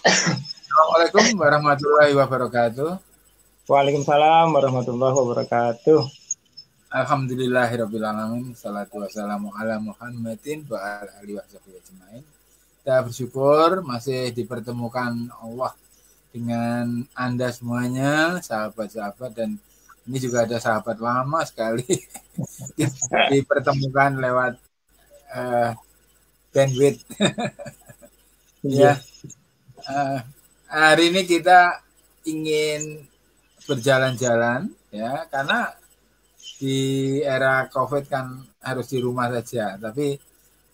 Assalamualaikum warahmatullahi wabarakatuh. Waalaikumsalam warahmatullahi wabarakatuh. Alhamdulillahirabbil alamin. Salatu wassalamu ala Muhammadin wa ala alihi washabihi ajmain. Kita bersyukur masih dipertemukan Allah dengan Anda semuanya, sahabat-sahabat, dan ini juga ada sahabat lama sekali dipertemukan lewat bandwidth. Ya. Hari ini kita ingin berjalan-jalan ya, karena di era COVID kan harus di rumah saja, tapi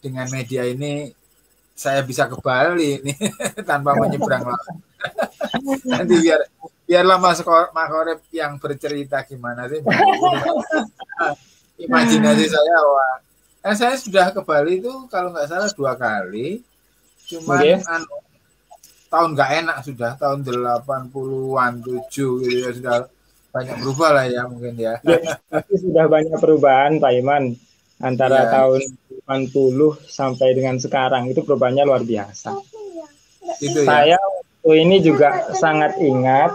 dengan media ini saya bisa ke Bali nih tanpa menyeberang laut. Nanti biarlah Mas Makorep yang bercerita gimana sih. Imajinasi saya, wah. Saya sudah ke Bali itu kalau nggak salah 2 kali, cuman tahun nggak enak sudah, tahun 80-an 7 gitu ya, sudah banyak berubah lah ya mungkin ya. Tapi sudah banyak perubahan Pak Iman antara tahun 80 sampai dengan sekarang, itu perubahannya luar biasa. Gitu, saya waktu ini juga sangat ingat,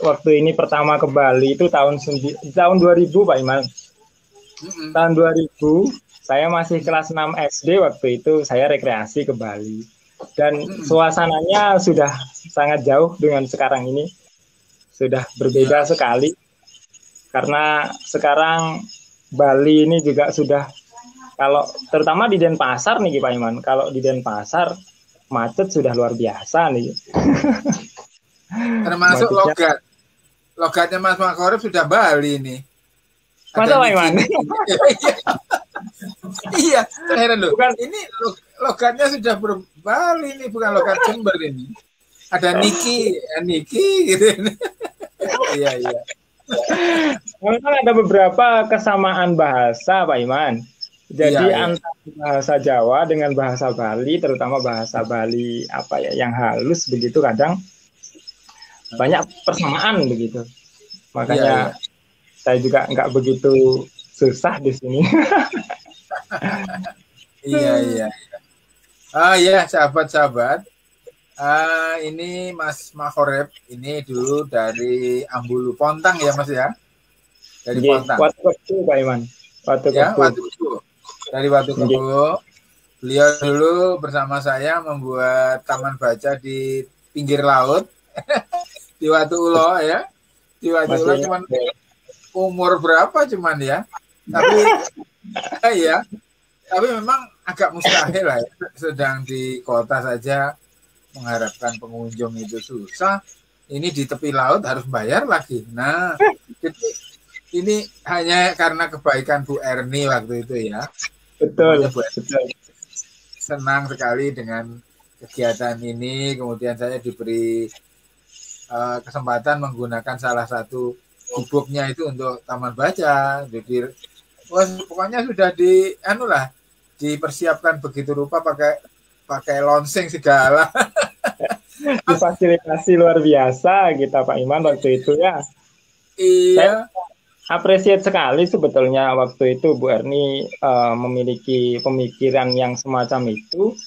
waktu ini pertama ke Bali itu tahun 2000 Pak Iman. Tahun 2000 saya masih kelas 6 SD, waktu itu saya rekreasi ke Bali. Dan suasananya sudah sangat jauh dengan sekarang ini. Sudah berbeda sekali. Karena sekarang Bali ini juga sudah, kalau terutama di Denpasar nih Pak Iman, kalau di Denpasar macet sudah luar biasa nih. Termasuk logatnya Mas Makorep sudah Bali nih. Masa Pak Iman? Iya, heran loh. Ini logatnya sudah berbali nih, bukan logat Jember ini. Ada Niki gitu. Iya. Memang ada beberapa kesamaan bahasa Pak Iman. Jadi antara bahasa Jawa dengan bahasa Bali, terutama bahasa Bali yang halus begitu, kadang banyak persamaan begitu. Makanya saya juga nggak begitu susah di sini. Iya. Ya, sahabat-sahabat. Ini Mas Makorep ini dulu dari Ambulu Pontang ya Mas ya. Dari Pontang. Watu Pak Iman. Watu dari Watu Kebu. Beliau dulu bersama saya membuat taman baca di pinggir laut di Watu Ulo ya. Di Watu Ulo cuman umur berapa cuman ya. Tapi tapi memang agak mustahil lah ya. Sedang di kota saja mengharapkan pengunjung itu susah. Ini di tepi laut harus bayar lagi. Nah, jadi ini hanya karena kebaikan Bu Erni waktu itu ya. Betul. Senang sekali dengan kegiatan ini. Kemudian saya diberi kesempatan menggunakan salah satu gubuknya itu untuk taman baca. Jadi pokoknya sudah dipersiapkan begitu rupa, pakai lonseng segala. Difasilitasi luar biasa kita Pak Iman waktu itu ya. Iya. Saya appreciate sekali sebetulnya waktu itu Bu Erni memiliki pemikiran yang semacam itu.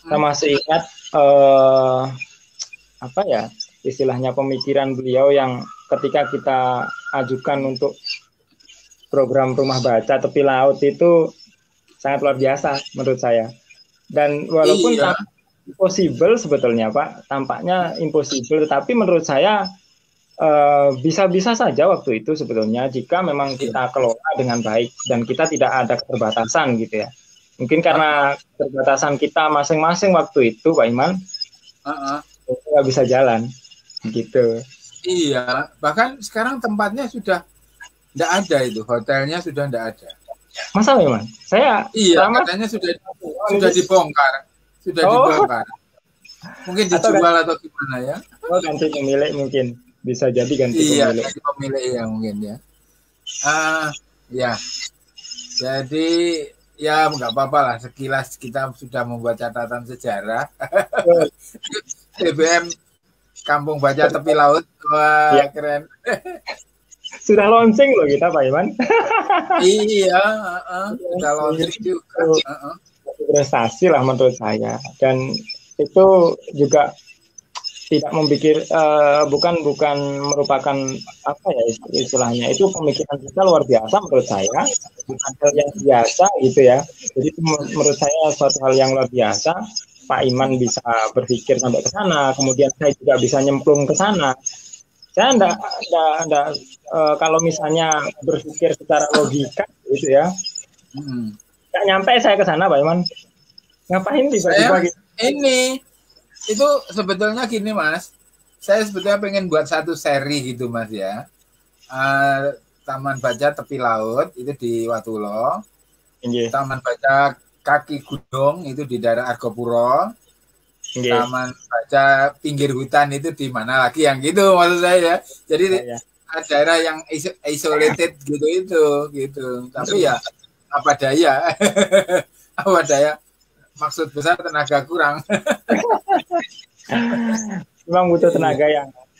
Saya masih ingat istilahnya pemikiran beliau yang ketika kita ajukan untuk program rumah baca tepi laut itu sangat luar biasa menurut saya. Dan walaupun impossible sebetulnya Pak, tampaknya impossible, tetapi menurut saya bisa-bisa saja waktu itu sebetulnya jika memang kita kelola dengan baik dan kita tidak ada keterbatasan gitu ya. Mungkin karena keterbatasan kita masing-masing waktu itu Pak Iman, nggak bisa jalan gitu. Iya, bahkan sekarang tempatnya sudah tidak ada, itu hotelnya sudah tidak ada. Masa memang? Katanya sudah dibongkar. Dibongkar. Mungkin dijual atau gimana ya? Ganti pemilik mungkin. Bisa jadi ganti pemilik. Iya, ganti pemilik ya mungkin ya. Jadi ya nggak apa-apa lah, sekilas kita sudah membuat catatan sejarah. BBM Kampung Baca Tepi Laut. Wah, keren. Sudah launching loh kita Pak Iman. Iya, sudah launching juga. Prestasi lah menurut saya. Dan itu juga tidak bukan merupakan apa ya istilahnya, itu pemikiran kita luar biasa menurut saya, bukan hal yang biasa gitu ya. Jadi itu menurut saya suatu hal yang luar biasa. Pak Iman bisa berpikir sampai ke sana, kemudian saya juga bisa nyemplung ke sana. Saya enggak kalau misalnya berpikir secara logika gitu ya, nggak nyampe saya ke sana, Pak Iman. Ngapain tiba-tiba gitu? Ini itu sebetulnya gini Mas, saya sebetulnya pengen buat satu seri gitu Mas ya. Taman Baca Tepi Laut itu di Watulo, Taman Baca Kaki Gunung itu di daerah Argopuro, Taman Baca Pinggir Hutan itu di mana lagi yang gitu maksud saya ya. Jadi daerah yang isolated gitu. Tapi ya apa daya, apa daya. Maksud besar tenaga kurang. Memang butuh tenaga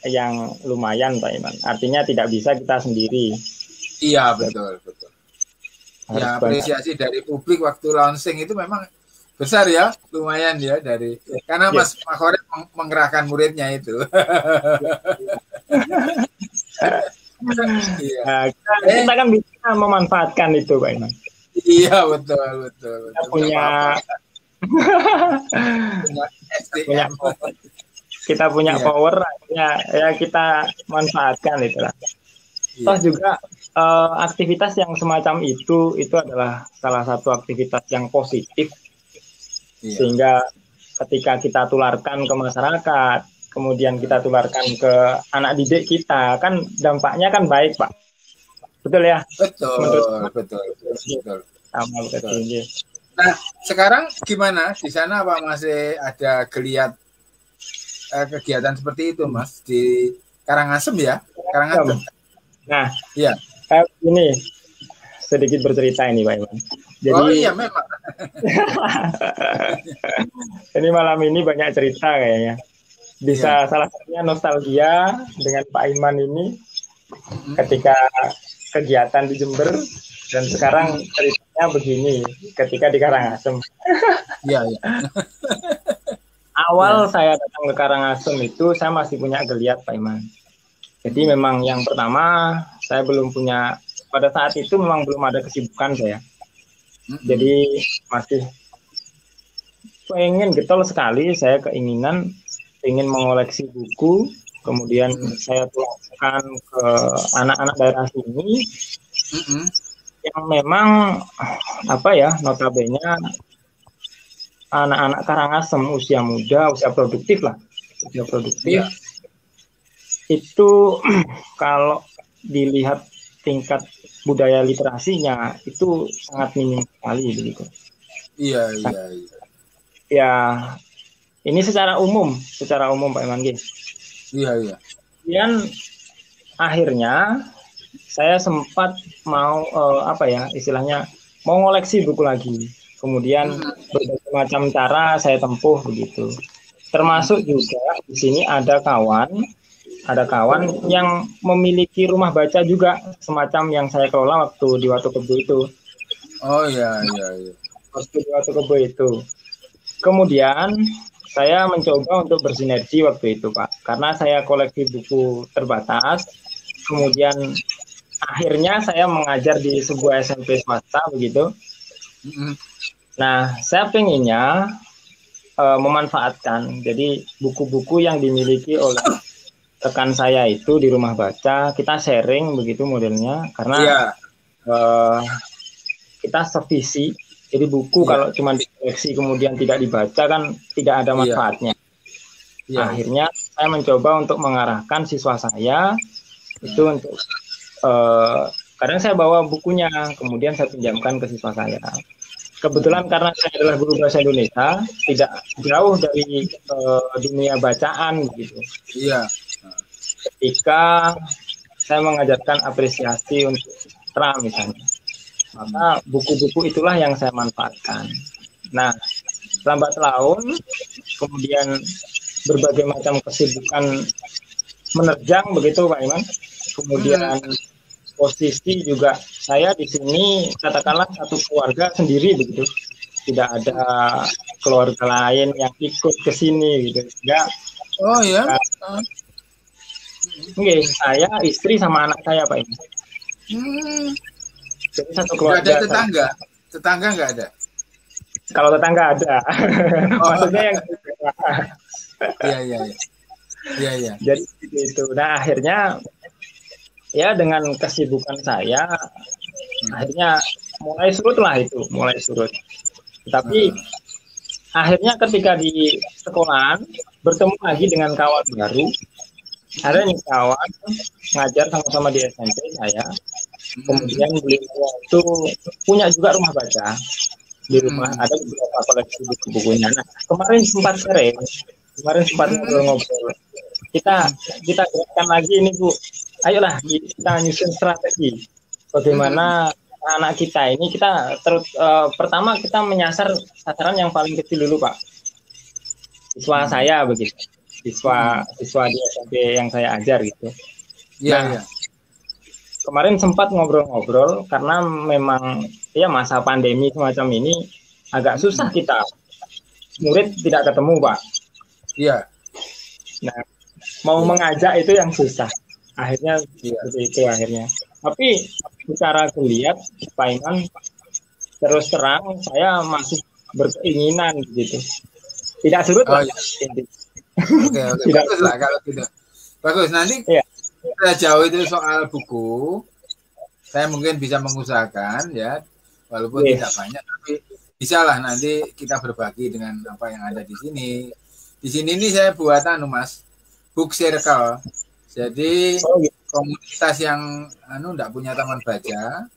yang lumayan Pak Iman. Artinya tidak bisa kita sendiri. Iya betul. Ya apresiasi dari publik waktu launching itu memang besar ya, lumayan ya karena Mas Makhorib mengerahkan muridnya itu. Kita kan bisa memanfaatkan itu Pak Iman. Iya betul. Kita punya power ya kita manfaatkan itulah. Toh juga aktivitas yang semacam itu adalah salah satu aktivitas yang positif, sehingga ketika kita tularkan ke masyarakat, kemudian kita tularkan ke anak didik kita, kan dampaknya kan baik Pak, betul ya? Betul. Sama betul. Nah, sekarang gimana di sana, apa masih ada geliat kegiatan seperti itu, Mas, di Karangasem ya? Karangasem. Nah, iya. Ini sedikit bercerita ini, Pak Iman. Jadi, iya memang. Ini malam ini banyak cerita kayaknya. Bisa salah satunya nostalgia dengan Pak Iman ini ketika kegiatan di Jember. Dan sekarang ceritanya begini, ketika di Karangasem. Iya. Awal saya datang ke Karangasem itu, saya masih punya geliat, Pak Iman. Jadi memang yang pertama, saya belum punya, pada saat itu memang belum ada kesibukan saya. Jadi masih pengen getol sekali, saya keinginan ingin mengoleksi buku, kemudian saya tularkan ke anak-anak daerah sini. Yang memang notabene anak-anak Karangasem usia muda, usia produktif. Itu kalau dilihat tingkat budaya literasinya itu sangat minim sekali begitu. Iya. Ya, ini secara umum Pak Iman. Iya. Kemudian akhirnya saya sempat mau istilahnya mau ngoleksi buku lagi. Kemudian berbagai macam cara saya tempuh begitu. Termasuk juga di sini ada kawan yang memiliki rumah baca juga, semacam yang saya kelola waktu di Watu Kebo itu. Oh iya. Waktu di Watu Kebo itu. Kemudian saya mencoba untuk bersinergi waktu itu, Pak. Karena saya koleksi buku terbatas. Kemudian akhirnya saya mengajar di sebuah SMP swasta begitu. Nah, saya pengennya memanfaatkan jadi buku-buku yang dimiliki oleh rekan saya itu di rumah baca, kita sharing begitu modelnya, karena kita sevisi. Jadi buku kalau cuma dikoleksi kemudian tidak dibaca kan tidak ada manfaatnya. Akhirnya saya mencoba untuk mengarahkan siswa saya itu untuk kadang saya bawa bukunya, kemudian saya pinjamkan ke siswa saya. Kebetulan karena saya adalah guru bahasa Indonesia, tidak jauh dari dunia bacaan gitu. Iya. Ketika saya mengajarkan apresiasi untuk Tra misalnya, maka buku-buku itulah yang saya manfaatkan. Nah, lambat laun, kemudian berbagai macam kesibukan menerjang begitu Pak Iman. Kemudian posisi juga saya di sini katakanlah satu keluarga sendiri begitu, tidak ada keluarga lain yang ikut ke sini gitu. Ya. Oh ya. Oke, saya, istri sama anak saya Pak ini. Jadi satu keluarga. Nggak ada tetangga? Tetangga nggak ada? Kalau tetangga ada. Maksudnya yang Iya. Iya. Jadi itu. Nah, akhirnya ya dengan kesibukan saya akhirnya mulai surut. Tapi akhirnya ketika di sekolahan bertemu lagi dengan kawan baru. Ada nih kawan ngajar sama-sama di SMP saya. Kemudian beliau itu punya juga rumah baca. Di rumah ada beberapa koleksi buku-bukunya. Nah, kemarin sempat ngobrol-ngobrol. Kita gerakan lagi ini Bu. Ayolah kita nyusun strategi. Bagaimana anak kita ini pertama kita menyasar sasaran yang paling kecil dulu Pak. Siswa saya begitu. Siswa di SMP yang saya ajar gitu. Iya. Kemarin sempat ngobrol-ngobrol karena memang ya masa pandemi semacam ini agak susah kita murid tidak ketemu Pak. Iya. Nah, mau mengajak itu yang susah. Akhirnya seperti itu akhirnya. Tapi secara lihat Pak Iman, terus terang saya masih berkeinginan gitu. Tidak surut Oke. Bagus lah kalau tidak. Bagus. Nanti kita jauh itu soal buku. Saya mungkin bisa mengusahakan ya, walaupun tidak banyak, tapi bisalah nanti kita berbagi dengan apa yang ada di sini. Di sini ini saya buat Mas, book circle. Jadi komunitas yang enggak punya taman baca,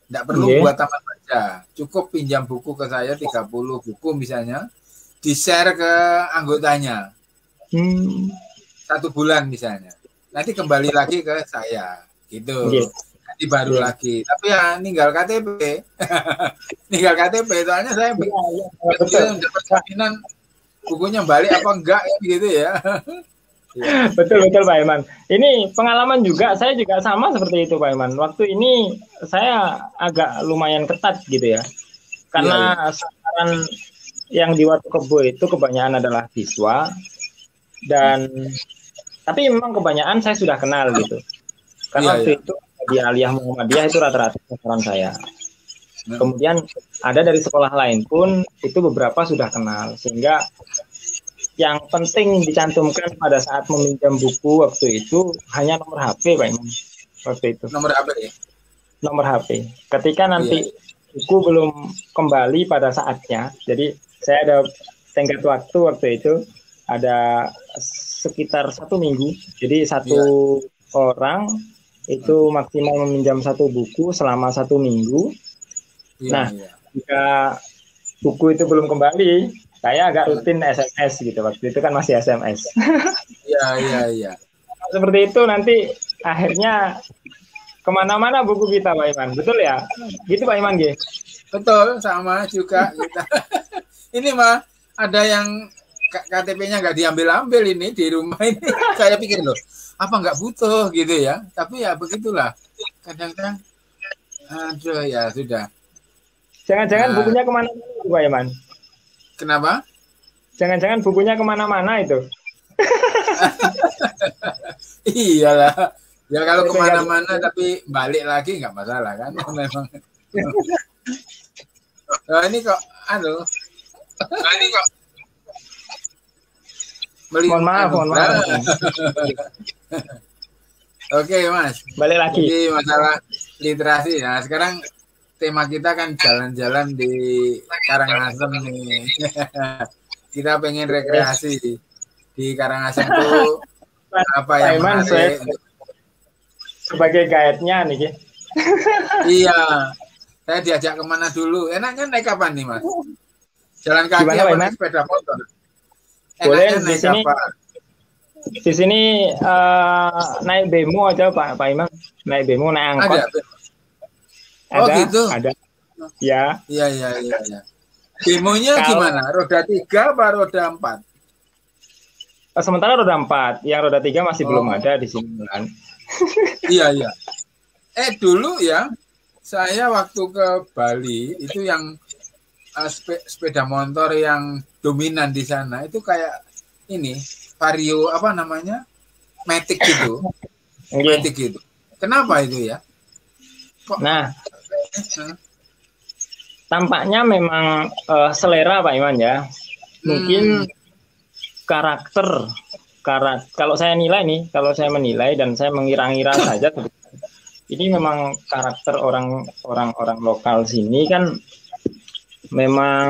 enggak perlu buat taman baca. Cukup pinjam buku ke saya 30 buku misalnya, di-share ke anggotanya. 1 bulan misalnya. Nanti kembali lagi ke saya. Gitu. Nanti baru lagi. Tapi ya ninggal KTP. Soalnya saya dapat jaminan bukunya balik apa enggak gitu ya. Betul Pak Iman. Ini pengalaman juga, saya juga sama seperti itu Pak Iman. Waktu ini saya agak lumayan ketat gitu ya. Karena sasaran yang di Watu Kebo itu kebanyakan adalah siswa. Tapi memang kebanyakan saya sudah kenal gitu. Karena waktu itu di Aliyah Muhammadiyah itu rata-rata sasaran saya. Kemudian ada dari sekolah lain pun itu beberapa sudah kenal. Sehingga yang penting dicantumkan pada saat meminjam buku waktu itu hanya nomor HP Pak Iman. Waktu itu. Nomor HP ya? Nomor HP. Ketika nanti buku belum kembali pada saatnya. Jadi saya ada tenggat waktu itu. Ada sekitar 1 minggu. Jadi satu orang itu maksimal meminjam 1 buku selama 1 minggu. Jika buku itu belum kembali, saya agak rutin SMS gitu. Waktu itu kan masih SMS. Iya. Seperti itu nanti akhirnya kemana-mana buku kita Pak Iman. Betul ya? Gitu Pak Iman G? Betul, sama juga kita. Ini mah ada yang KTP-nya nggak diambil-ambil ini di rumah ini. Saya pikir loh, apa nggak butuh gitu ya. Tapi ya begitulah. Kadang-kadang, aduh ya sudah. Jangan-jangan bukunya kemana-mana Pak Iman? Kenapa? Jangan-jangan bukunya kemana-mana itu? Iyalah. Ya kalau kemana-mana tapi balik lagi nggak masalah kan. Memang. Ini kok, mohon maaf. Oke Mas. Balik lagi. Jadi masalah literasi. Nah sekarang tema kita kan jalan-jalan di Karangasem nih. Kita pengen rekreasi di Karangasem tuh apa yang menarik. Sebagai guide-nya nih. Iya. Saya diajak kemana dulu? Enaknya naik kapan nih Mas? Jalan kaki apa naik sepeda motor? Boleh di sini. Di sini naik bemo aja Pak Iman. Naik bemo, naik angkot. Ada gitu. Ada. Ya. Iya. Bemonya gimana? Roda 3 apa roda 4? Sementara roda 4. Yang roda 3 masih belum ada di sini kan. Iya. Dulu ya, saya waktu ke Bali itu yang sepeda motor yang dominan di sana itu kayak ini Vario apa namanya Matic gitu, Matic gitu. Kenapa itu ya? Kok? Nah, tampaknya memang selera Pak Iman ya. Mungkin karakter kalau saya menilai dan saya mengira-ngira saja, ini memang karakter orang lokal sini kan memang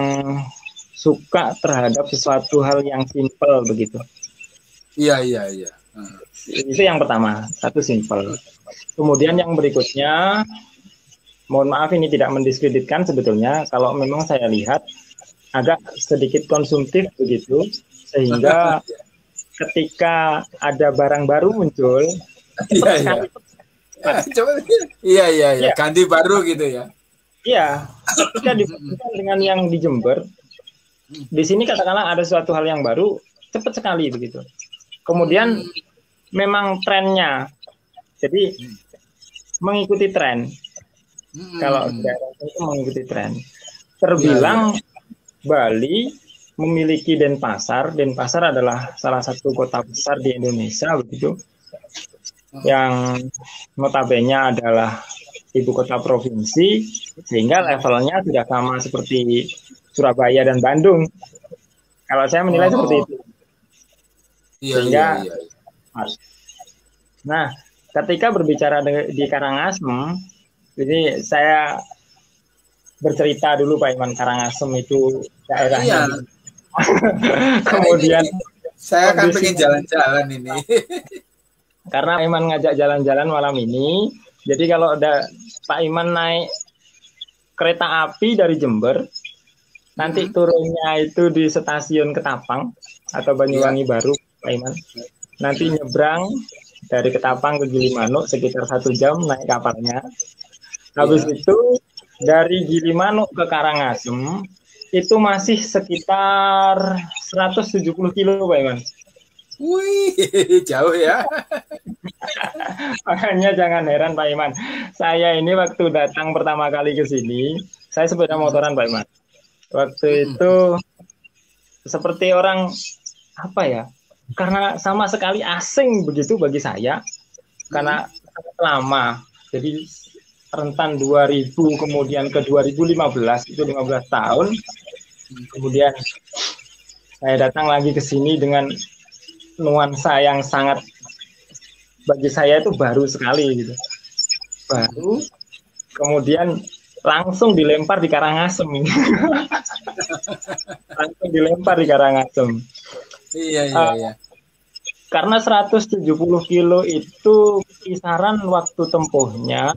suka terhadap sesuatu hal yang simpel begitu. Iya. Itu yang pertama, satu simpel. Kemudian yang berikutnya, mohon maaf ini tidak mendiskreditkan sebetulnya, kalau memang saya lihat agak sedikit konsumtif begitu, sehingga ketika ada barang baru muncul, iya, ganti baru gitu ya. Iya, ketika dibandingkan dengan yang di Jember, di sini katakanlah ada suatu hal yang baru, cepat sekali begitu. Kemudian memang trennya, jadi mengikuti tren. Kalau daerah itu mengikuti tren. Terbilang Bali memiliki Denpasar. Denpasar adalah salah satu kota besar di Indonesia begitu, yang notabene adalah ibu kota provinsi, sehingga levelnya sudah sama seperti Surabaya dan Bandung. Kalau saya menilai seperti itu. Sehingga, nah, ketika berbicara di Karangasem, ini saya bercerita dulu Pak Iman, Karangasem itu daerahnya. Iya. Kemudian saya akan pengen jalan-jalan ini. Karena Iman ngajak jalan-jalan malam ini, jadi kalau ada Pak Iman naik kereta api dari Jember, nanti turunnya itu di stasiun Ketapang atau Banyuwangi Baru, Pak Iman. Nanti nyebrang dari Ketapang ke Gilimanuk sekitar 1 jam naik kapalnya. Habis itu dari Gilimanuk ke Karangasem itu masih sekitar 170 kilo, Pak Iman. Wih, jauh ya. Makanya jangan heran Pak Iman. Saya ini waktu datang pertama kali ke sini, saya sepeda motoran Pak Iman. Waktu itu seperti orang apa ya? Karena sama sekali asing begitu bagi saya. Karena lama. Jadi rentan 2000 kemudian ke 2015 itu 15 tahun. Kemudian saya datang lagi ke sini dengan nuansa yang sangat bagi saya itu baru sekali gitu. Baru kemudian langsung dilempar di Karangasem ini. Langsung dilempar di Karangasem. Iya. Karena 170 kilo itu kisaran waktu tempuhnya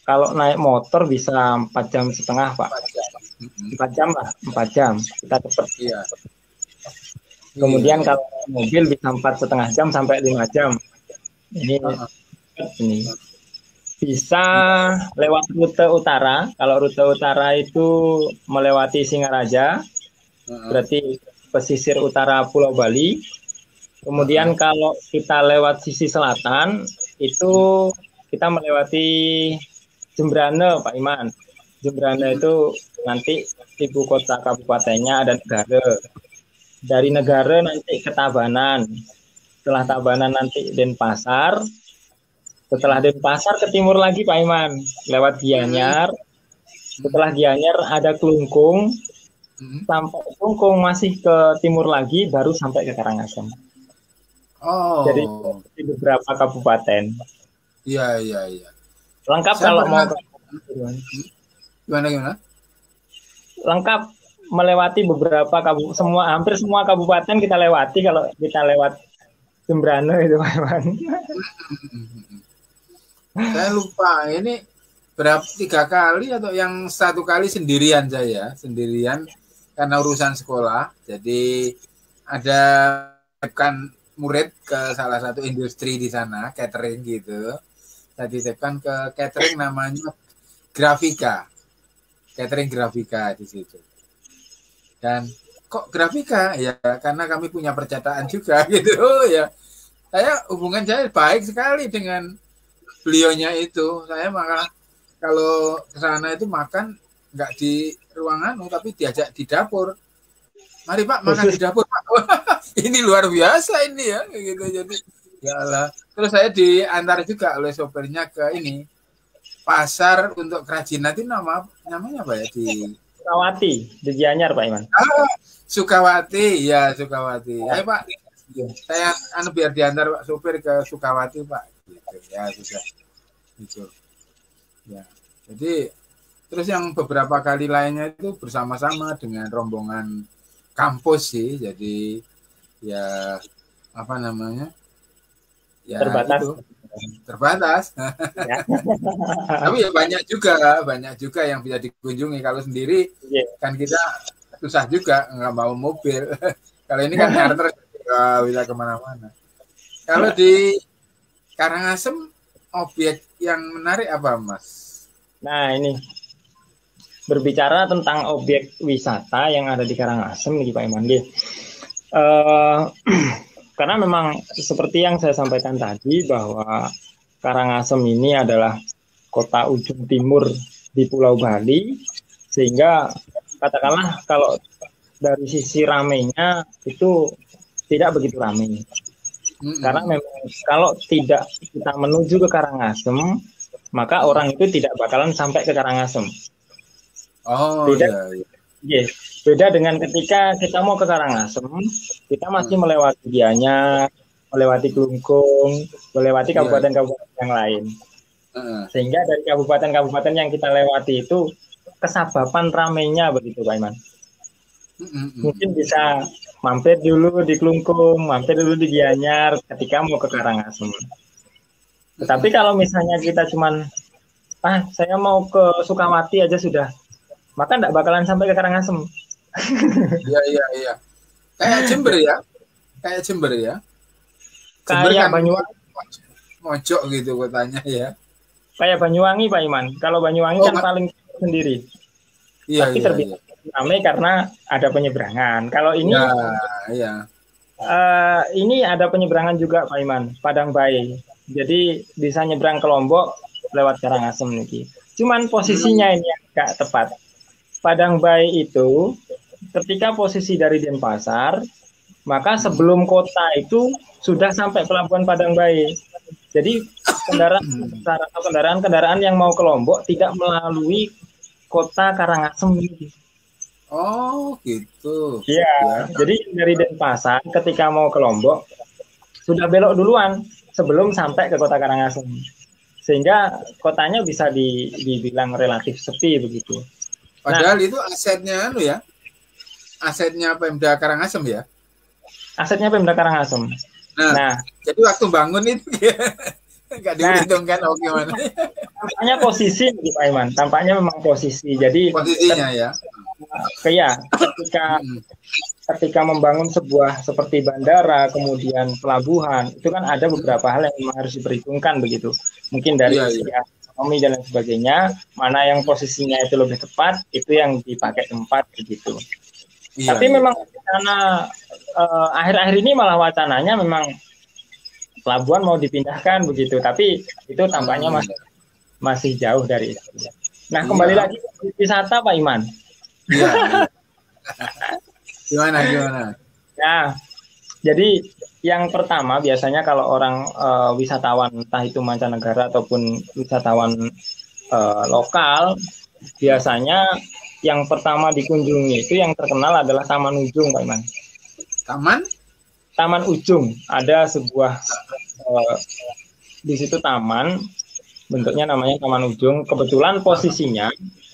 kalau naik motor bisa 4,5 jam, Pak. 4 jam lah, 4 jam. Kita cepat. Iya. Kemudian kalau mobil bisa 4,5 jam sampai 5 jam. Ini bisa lewat rute utara. Kalau rute utara itu melewati Singaraja, berarti pesisir utara Pulau Bali. Kemudian kalau kita lewat sisi selatan, itu kita melewati Jembrane, Pak Iman. Jembrane itu nanti ibu kota kabupatennya ada Negara. Dari Negara nanti ke Tabanan. Setelah Tabanan nanti Denpasar. Setelah Denpasar ke timur lagi Pak Iman, lewat Gianyar. Setelah Gianyar ada Klungkung. Sampai Klungkung masih ke timur lagi, baru sampai ke Karangasem. Jadi di beberapa kabupaten. Iya. Lengkap saya kalau mau gimana? Lengkap melewati beberapa hampir semua kabupaten kita lewati kalau kita lewat Jembrane itu, Pak Iman. Saya lupa ini berapa 3 kali atau yang 1 kali sendirian sendirian karena urusan sekolah. Jadi ada kan murid ke salah satu industri di sana, catering gitu. Saya dititipkan ke catering namanya Grafika. Catering Grafika di situ. Dan kok Grafika? Ya karena kami punya percetakan juga gitu ya. Hubungan saya baik sekali dengan beliaunya itu. Saya malah kalau ke sana itu makan nggak di ruangan, tapi diajak di dapur. Mari Pak makan di dapur Pak. Ini luar biasa ini ya, gitu. Jadi ya Allah. Terus saya diantar juga oleh sopirnya ke ini pasar untuk kerajinan, itu namanya apa ya, di Sukawati di Gianyar Pak Iman. Sukawati, ya Sukawati. Ayo Pak, saya biar diantar Pak sopir ke Sukawati Pak. Gitu ya, susah. Gitu. Ya. Jadi terus yang beberapa kali lainnya itu bersama-sama dengan rombongan kampus sih. Jadi ya apa namanya? Ya Terbatas. itu. Terbatas. Ya. Tapi ya banyak juga yang bisa dikunjungi. Kalau sendiri kan kita susah juga, nggak mau mobil. Kalau ini kan charter bisa kemana-mana. Kalau di Karangasem objek yang menarik apa Mas? Nah ini berbicara tentang objek wisata yang ada di Karangasem nih Pak Iman. Karena memang seperti yang saya sampaikan tadi bahwa Karangasem ini adalah kota ujung timur di Pulau Bali, sehingga katakanlah kalau dari sisi ramenya itu tidak begitu ramai. Karena memang kalau tidak kita menuju ke Karangasem, maka orang itu tidak bakalan sampai ke Karangasem. Oh iya. Yes. Beda dengan ketika kita mau ke Karangasem, kita masih melewati Gianyar, melewati Klungkung, melewati kabupaten-kabupaten yang lain. Sehingga dari kabupaten-kabupaten yang kita lewati itu kesabapan ramainya begitu Pak Iman. Mungkin bisa mampir dulu di Klungkung, mampir dulu di Gianyar ketika mau ke Karangasem. Tetapi kalau misalnya kita cuman saya mau ke Sukawati aja sudah, maka enggak bakalan sampai ke Karangasem. Iya. Kayak Jember ya. Jember Kayak kan Banyuwangi. Mojok gitu kotanya ya. Kayak Banyuwangi Pak Iman. Kalau Banyuwangi kan paling sendiri. Iya, tapi terbiasa ramai karena ada penyeberangan. Kalau ini ini ada penyeberangan juga Pak Iman, Padang Bayi. Jadi bisa nyebrang ke Lombok lewat Karangasem nih. Cuman posisinya ini agak tepat. Padang Bayi itu ketika posisi dari Denpasar, maka sebelum kota itu sudah sampai pelabuhan Padang Bayi. Jadi kendaraan yang mau ke Lombok tidak melalui kota Karangasem. Oh gitu. Ya. Jadi dari Denpasar ketika mau ke Lombok sudah belok duluan sebelum sampai ke kota Karangasem. Sehingga kotanya bisa dibilang relatif sepi begitu. Padahal itu asetnya asetnya Pemda Karangasem ya? Asetnya Pemda Karangasem. Nah, jadi waktu bangun itu nggak diperhitungkan gimana? Tampaknya posisi Pak Iman, tampaknya memang posisi. Jadi posisinya ya. Ketika membangun sebuah seperti bandara, kemudian pelabuhan, itu kan ada beberapa hal yang memang harus diperhitungkan begitu. Mungkin dari ekonomi dan lain sebagainya, mana yang posisinya itu lebih tepat, itu yang dipakai tempat begitu. Tapi memang karena akhir-akhir ini malah wacananya memang pelabuhan mau dipindahkan begitu, tapi itu tampaknya masih jauh dari itu. Nah, kembali lagi ke wisata Pak Iman. Gimana? Ya, jadi yang pertama biasanya kalau orang wisatawan entah itu mancanegara ataupun wisatawan lokal, biasanya yang pertama dikunjungi itu yang terkenal adalah Taman Ujung, Pak Iman. Taman Ujung, ada sebuah di situ taman, bentuknya namanya Taman Ujung. Kebetulan posisinya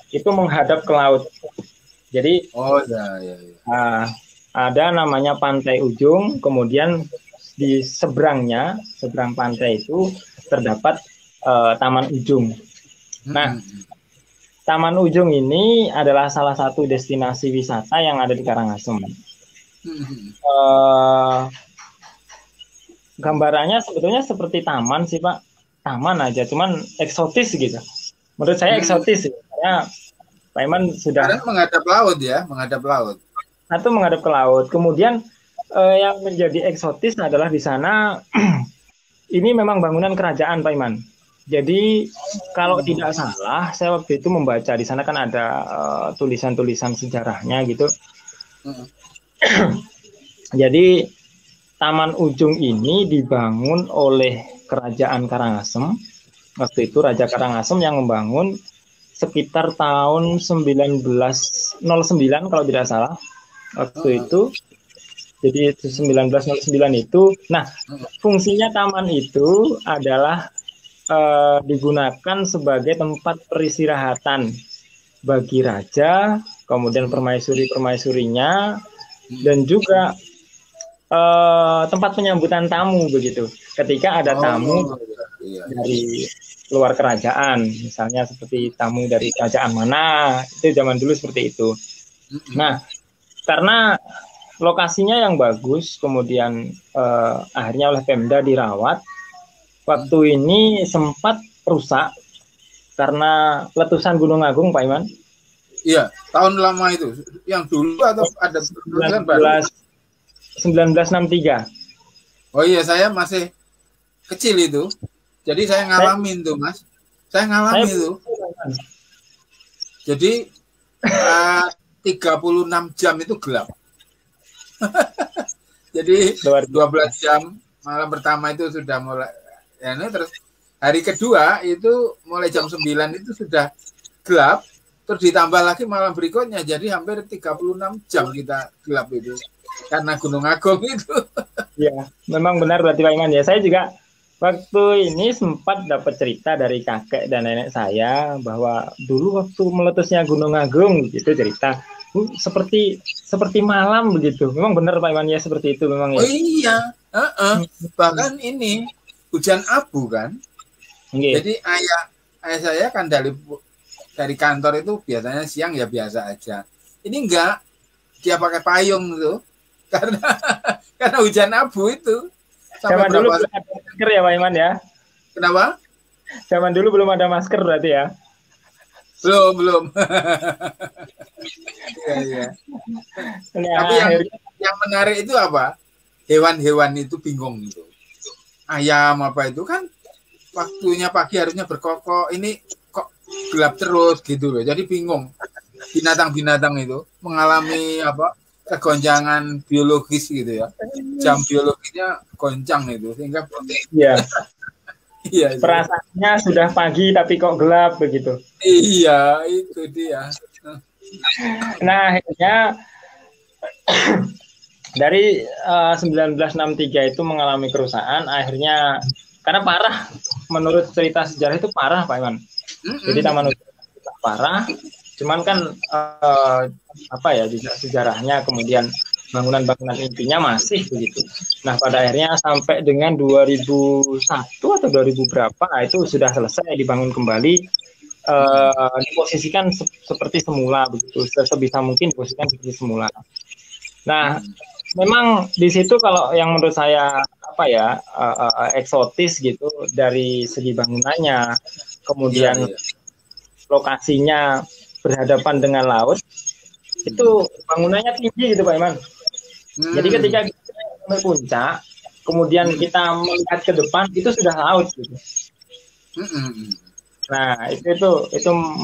itu menghadap ke laut. Jadi ada namanya Pantai Ujung, kemudian di seberang pantai itu terdapat Taman Ujung. Nah, Taman Ujung ini adalah salah satu destinasi wisata yang ada di Karangasem. Gambarannya sebetulnya seperti taman sih Pak, taman aja, cuman eksotis gitu. Menurut saya eksotis, karena Pak Iman sudah menghadap laut ya, Satu menghadap ke laut. Kemudian yang menjadi eksotis adalah di sana ini memang bangunan kerajaan Pak Iman. Jadi kalau tidak salah, saya waktu itu membaca di sana kan ada tulisan-tulisan sejarahnya gitu. Jadi Taman Ujung ini dibangun oleh Kerajaan Karangasem. Waktu itu Raja Karangasem yang membangun sekitar tahun 1909 kalau tidak salah. Waktu itu. Jadi 1909 itu. Nah, fungsinya taman itu adalah digunakan sebagai tempat peristirahatan bagi raja, kemudian permaisuri-permaisurinya, dan juga tempat penyambutan tamu begitu. Ketika ada tamu dari luar kerajaan, misalnya seperti tamu dari kerajaan mana, itu zaman dulu seperti itu. Nah, karena lokasinya yang bagus, kemudian akhirnya oleh Pemda dirawat. Waktu ini sempat rusak karena letusan Gunung Agung, Pak Iman. Iya, tahun lama itu. Yang dulu atau ada 1963. Oh iya, saya masih kecil itu. Jadi saya ngalamin tuh, Mas. Saya ngalamin itu. Jadi 36 jam itu gelap. Jadi 12 jam malam pertama itu sudah mulai ya, terus hari kedua itu mulai jam 9 itu sudah gelap, terus ditambah lagi malam berikutnya, jadi hampir 36 jam kita gelap itu karena Gunung Agung itu. Ya, memang benar berarti Pak Iman ya. Saya juga waktu ini sempat dapat cerita dari kakek dan nenek saya bahwa dulu waktu meletusnya Gunung Agung gitu cerita seperti malam begitu. Memang benar Pak Iman ya, seperti itu memang ya. Oh iya, bahkan ini hujan abu kan. Jadi ayah saya kan dari kantor itu biasanya siang ya biasa aja. Ini enggak, dia pakai payung tuh karena hujan abu itu. Zaman dulu belum ada masker ya Pak Iman ya. Kenapa? Zaman dulu belum ada masker berarti ya. Belum. Ya. Nah, tapi yang menarik itu apa? Hewan-hewan itu bingung gitu. Ayam apa itu kan waktunya pagi harusnya berkokok, ini kok gelap terus gitu loh. Jadi bingung. Binatang-binatang itu mengalami apa? Kegoncangan biologis gitu ya. Jam biologisnya goncang itu sehingga iya, perasaannya sudah pagi tapi kok gelap begitu. Iya, itu dia. Nah, akhirnya dari 1963 itu mengalami kerusakan, akhirnya karena parah, menurut cerita sejarah itu parah Pak Iman. Jadi Taman Ujung parah, cuman kan sejarahnya kemudian bangunan-bangunan intinya masih begitu. Nah, pada akhirnya sampai dengan 2001 atau 2000 berapa itu sudah selesai dibangun kembali, diposisikan seperti semula begitu, sebisa mungkin diposisikan seperti semula. Nah, memang di situ kalau yang menurut saya eksotis gitu dari segi bangunannya, kemudian lokasinya berhadapan dengan laut, itu bangunannya tinggi gitu Pak Iman. Jadi ketika kita ke puncak, kemudian kita melihat ke depan itu sudah laut gitu. Nah, itu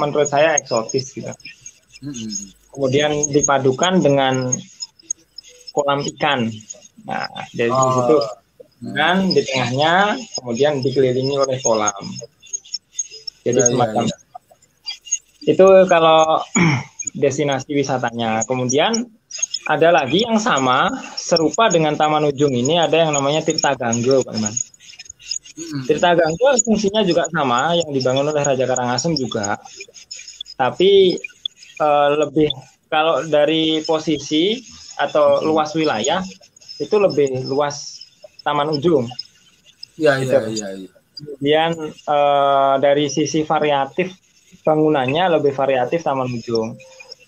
menurut saya eksotis gitu. Kemudian dipadukan dengan kolam ikan. Nah, dari situ kan di tengahnya kemudian dikelilingi oleh kolam. Jadi semacam itu kalau destinasi wisatanya. Kemudian ada lagi yang sama serupa dengan Taman Ujung ini, ada yang namanya Tirta Gangga Pak Iman. Tirta Gangga fungsinya juga sama, yang dibangun oleh Raja Karangasem juga. Tapi lebih kalau dari posisi atau luas wilayah itu lebih luas Taman Ujung. Iya. Kemudian dari sisi variatif bangunannya lebih variatif Taman Ujung.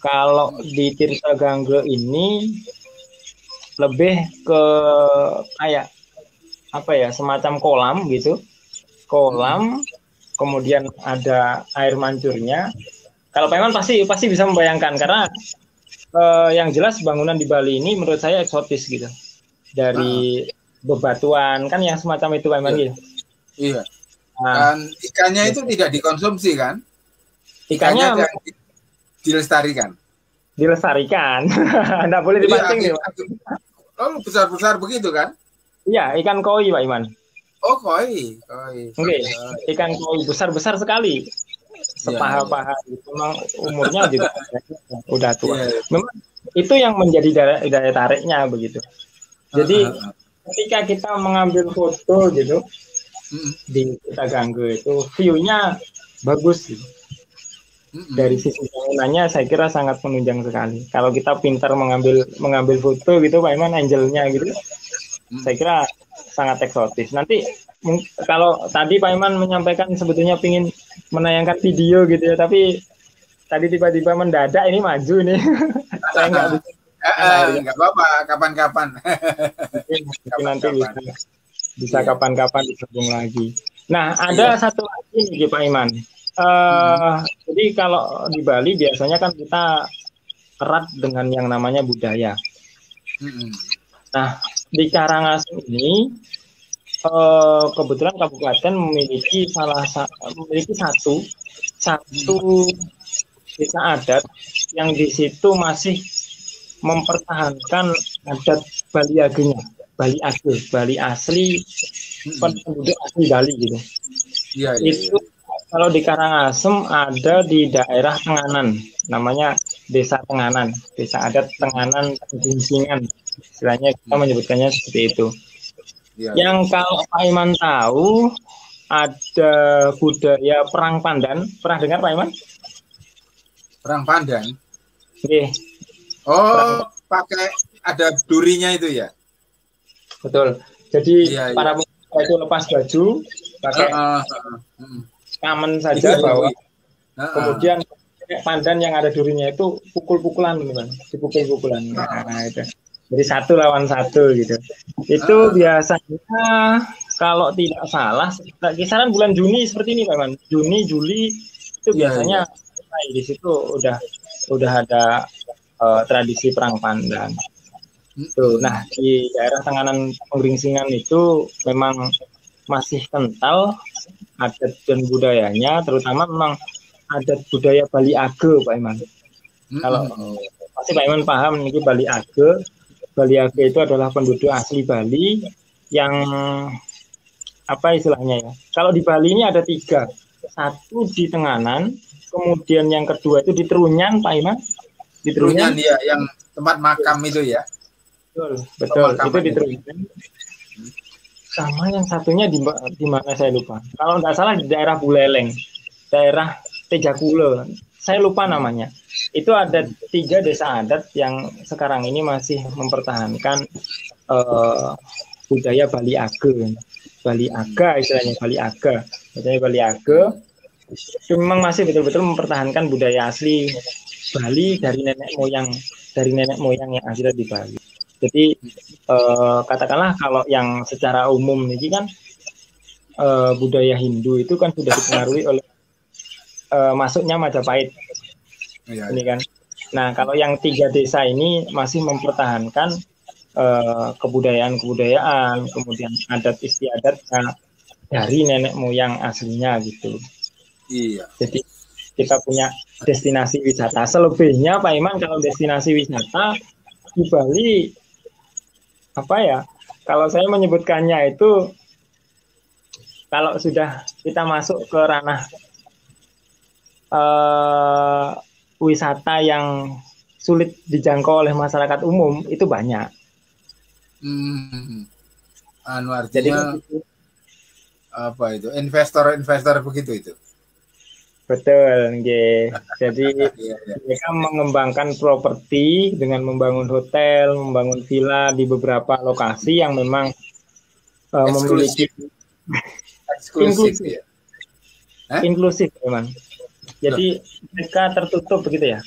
Kalau di Tirta Gangga ini lebih ke kayak semacam kolam gitu. Kolam, kemudian ada air mancurnya. Kalau Pak Iman pasti bisa membayangkan, karena yang jelas bangunan di Bali ini menurut saya eksotis gitu. Dari bebatuan kan yang semacam itu Pak Iman gitu. Iya. Nah, Dan ikannya itu tidak dikonsumsi kan? ikannya yang dilestarikan. Dilestarikan, nggak boleh Jadi dipancing nih. oh, besar-besar begitu kan? Iya, ikan koi Pak Iman. Oh, koi. Oke, ikan koi besar-besar sekali, sepaha-paha. Memang umurnya juga udah tua. Memang itu yang menjadi daya tariknya begitu. Jadi ketika kita mengambil foto gitu di kita ganggu itu view-nya bagus gitu. Dari sisi bangunannya saya kira sangat menunjang sekali. Kalau kita pintar mengambil foto gitu Pak Iman, angle-nya gitu, saya kira sangat eksotis. Nanti kalau tadi Pak Iman menyampaikan sebetulnya ingin menayangkan video gitu ya, tapi tadi tiba-tiba mendadak ini maju nih. Saya nggak bisa. Nggak apa-apa, kapan-kapan. Nanti bisa kapan-kapan disambung lagi. Nah, ada satu lagi nih Pak Iman. Jadi kalau di Bali biasanya kan kita erat dengan yang namanya budaya. Nah, di Karangasem ini kebetulan kabupaten memiliki satu desa adat yang di situ masih mempertahankan adat Bali Agenya, Bali asli, penduduk asli Bali gitu. Itu kalau di Karangasem ada di daerah Tenganan, namanya Desa Tenganan, Desa Adat Tenganan Gingsingan, istilahnya kita menyebutkannya seperti itu. Yang kalau Pak Iman tahu ada budaya perang pandan, pernah dengar Pak Iman? Perang pandan? Oke. Oh, pakai ada durinya itu ya? Betul. Jadi para pemuda itu lepas baju, pakai kamen saja bawa. Kemudian pandan yang ada durinya itu pukul-pukulan, dipukul-pukulan. Nah, itu. Jadi 1 lawan 1 gitu. Itu biasanya kalau tidak salah kisaran bulan Juni seperti ini Pak Man. Juni, Juli itu biasanya di situ udah ada tradisi perang pandan. Tuh, nah di daerah Tenganan Penggringsingan itu memang masih kental adat dan budayanya, terutama memang adat budaya Bali Age, Pak Iman. Kalau pasti Pak Iman paham ini Bali Age. Bali Age itu adalah penduduk asli Bali yang apa istilahnya ya? Kalau di Bali ini ada 3, 1 di Tenganan, kemudian yang kedua itu di Trunyan, Pak Iman. Di Trunyan ya, yang tempat makam itu ya. Betul. Itu di Trunyan. Sama yang satunya di mana saya lupa. Kalau nggak salah di daerah Buleleng, daerah Tejakule. Saya lupa namanya. Itu ada 3 desa adat yang sekarang ini masih mempertahankan budaya Bali Age. Bali Aga istilahnya, Bali Aga. Budaya Bali Age itu memang masih betul-betul mempertahankan budaya asli Bali dari nenek moyang yang ada di Bali. Jadi katakanlah kalau yang secara umum ini kan budaya Hindu itu kan sudah dipengaruhi oleh masuknya Majapahit. Ini kan. Nah, kalau yang 3 desa ini masih mempertahankan kebudayaan, kemudian adat istiadatnya dari nenek moyang aslinya gitu. Iya. Jadi kita punya destinasi wisata. Selebihnya Pak Iman, kalau destinasi wisata di Bali apa ya? Kalau saya menyebutkannya itu kalau sudah kita masuk ke ranah wisata yang sulit dijangkau oleh masyarakat umum itu banyak. Artinya jadi apa itu? Investor begitu itu. Betul, nggih. Jadi mereka mengembangkan properti dengan membangun hotel, membangun villa di beberapa lokasi yang memang memiliki eksklusif. Inklusif memang. Jadi mereka tertutup begitu ya?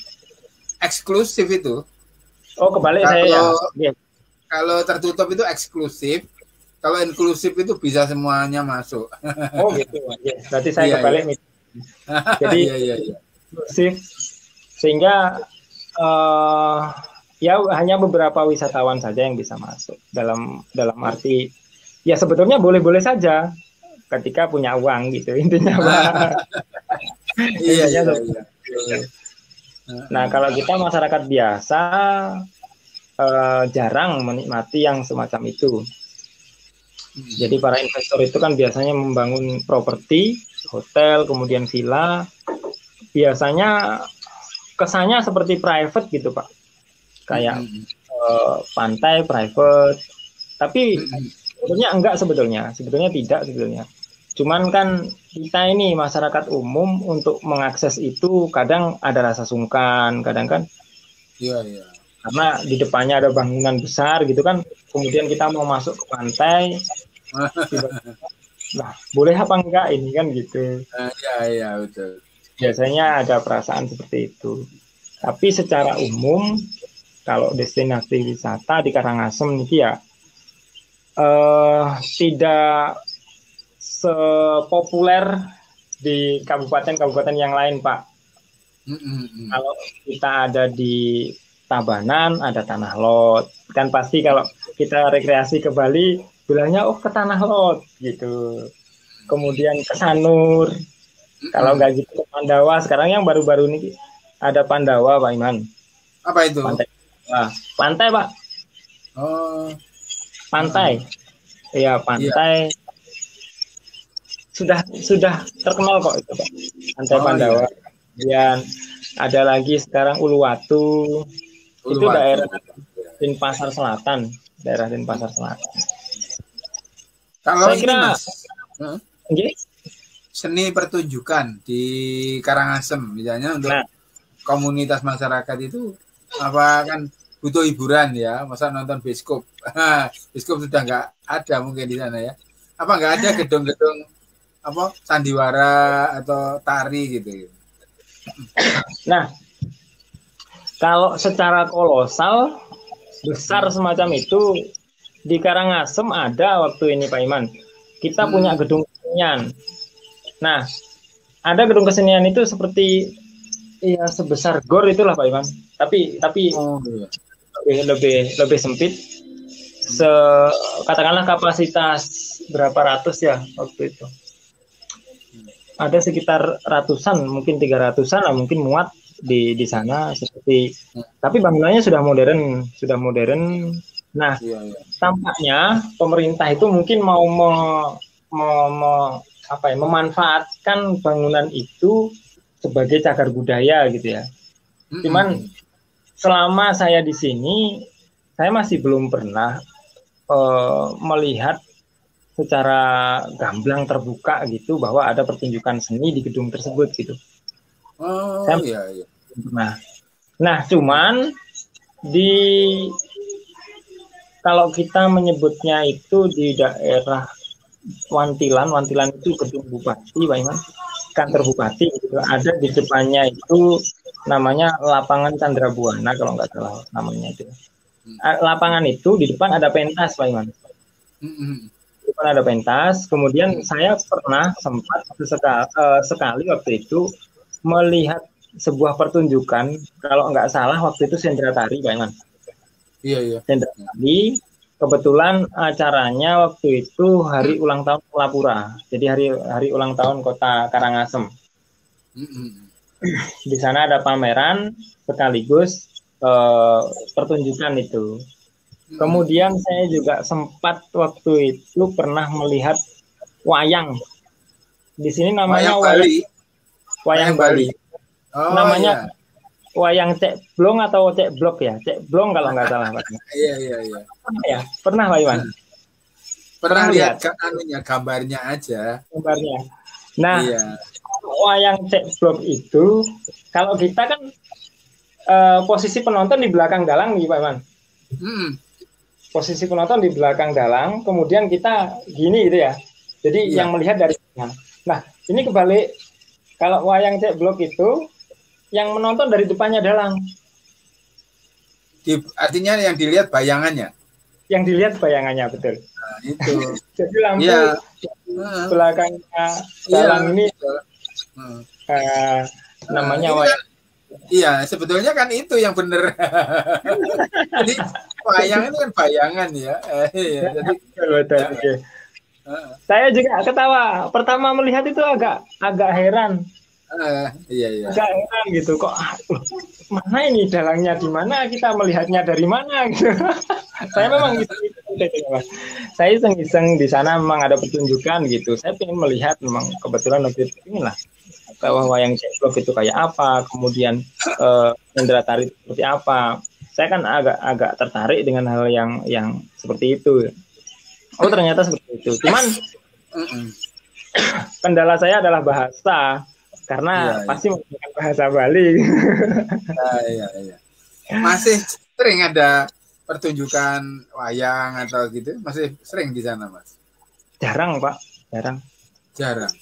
Eksklusif itu. Oh, kebalik saya ya. Kalau tertutup itu eksklusif. Kalau inklusif itu bisa semuanya masuk. Oh gitu. Berarti saya kebalik. Jadi inklusif sehingga ya hanya beberapa wisatawan saja yang bisa masuk dalam arti ya sebetulnya boleh-boleh saja ketika punya uang gitu intinya Pak. Iya, Intinya iya, seperti iya. itu. Nah kalau kita masyarakat biasa jarang menikmati yang semacam itu. Jadi para investor itu kan biasanya membangun properti, hotel, kemudian villa. Biasanya kesannya seperti private gitu Pak. Kayak pantai private. Tapi sebetulnya enggak sebetulnya. Sebetulnya tidak sebetulnya. Cuman kan kita ini masyarakat umum untuk mengakses itu kadang ada rasa sungkan, kadang kan. Iya, iya. Karena di depannya ada bangunan besar gitu kan. Kemudian kita mau masuk ke pantai. Nah, boleh apa enggak ini kan gitu. Iya, iya, betul. Biasanya ada perasaan seperti itu. Tapi secara umum kalau destinasi wisata di Karangasem ini ya tidak sepopuler di kabupaten-kabupaten yang lain, Pak. Kalau kita ada di Tabanan, ada Tanah Lot. Kan pasti kalau kita rekreasi ke Bali, bilangnya oh ke Tanah Lot gitu. Kemudian ke Sanur. Kalau nggak gitu ke Pandawa. Sekarang yang baru-baru ini ada Pandawa, Pak Iman. Apa itu? Pantai. Nah, pantai, Pak. Oh. Pantai. Iya, pantai. Iya. Sudah terkenal kok itu, Pak. Pantai Pandawa. Iya. Kemudian ada lagi sekarang Uluwatu. Itu daerah Denpasar Selatan, daerah Denpasar Selatan. Kalau saya kira seni pertunjukan di Karangasem misalnya untuk komunitas masyarakat itu apa kan butuh hiburan ya, masa nonton bioskop. Bioskop sudah nggak ada mungkin di sana ya. Apa nggak ada gedung-gedung apa sandiwara atau tari gitu. Nah, kalau secara kolosal besar semacam itu di Karangasem ada waktu ini Pak Iman. Kita punya gedung kesenian. Nah, ada gedung kesenian itu seperti ya sebesar gor itulah Pak Iman. Tapi lebih sempit. Katakanlah kapasitas berapa ratus ya waktu itu. Ada sekitar ratusan, mungkin 300-an lah mungkin muat di sana seperti. Tapi bangunannya sudah modern. Nah, tampaknya pemerintah itu mungkin mau memanfaatkan bangunan itu sebagai cagar budaya gitu ya. Cuman selama saya di sini, saya masih belum pernah melihat secara gamblang terbuka gitu bahwa ada pertunjukan seni di gedung tersebut gitu. Iya. Nah, cuman kalau kita menyebutnya itu di daerah Wantilan itu gedung bupati, Pak Iman, kantor bupati gitu. Ada di depannya itu namanya lapangan Candrabuana kalau nggak salah namanya itu. Lapangan itu di depan ada pentas, Pak Iman. Di depan ada pentas. Kemudian saya pernah sempat sekali waktu itu melihat sebuah pertunjukan, kalau nggak salah waktu itu sendera tari, Pak Iman. Iya. Sendera tari. Kebetulan acaranya waktu itu hari ulang tahun Pelapura. Jadi hari ulang tahun Kota Karangasem. Di sana ada pameran sekaligus pertunjukan itu. Kemudian saya juga sempat waktu itu pernah melihat wayang. Di sini namanya wayang Bali. Namanya wayang Cek Blong atau Cek Blok ya? Cek Blong kalau nggak salah, Pak. Iya. Pernah Pak Iwan? Pernah lihat gambarnya aja. Gambarnya. Nah, wayang Cek Blok itu kalau kita kan posisi penonton di belakang dalang nih Pak Iwan. Posisi penonton di belakang dalang, kemudian kita gini gitu ya. Jadi yang melihat dari sana. Nah, ini kebalik. Kalau wayang Cek Blok itu yang menonton dari depannya dalang. Artinya yang dilihat bayangannya. Yang dilihat bayangannya, betul. Nah, itu. Jadi lampu belakangnya dalang ini namanya wayang. Iya, sebetulnya kan itu yang benar. Jadi wayang itu kan bayangan ya. Jadi betul. Saya juga ketawa. Pertama melihat itu agak heran. Iya iya. Agak heran gitu. Kok mana ini dalangnya di mana? Kita melihatnya dari mana gitu. Saya memang gitu. Saya iseng-iseng di sana memang ada pertunjukan gitu. Saya ingin melihat memang kebetulan waktu itu inilah bahwa wayang ceklok itu kayak apa, kemudian Indra Tari seperti apa. Saya kan agak tertarik dengan hal yang seperti itu. Oh ternyata seperti itu. Cuman kendala saya adalah bahasa karena pasti menggunakan bahasa Bali. Iya iya. Masih sering ada pertunjukan wayang atau gitu? Masih sering di sana, Mas? Jarang, Pak. Jarang. Jarang.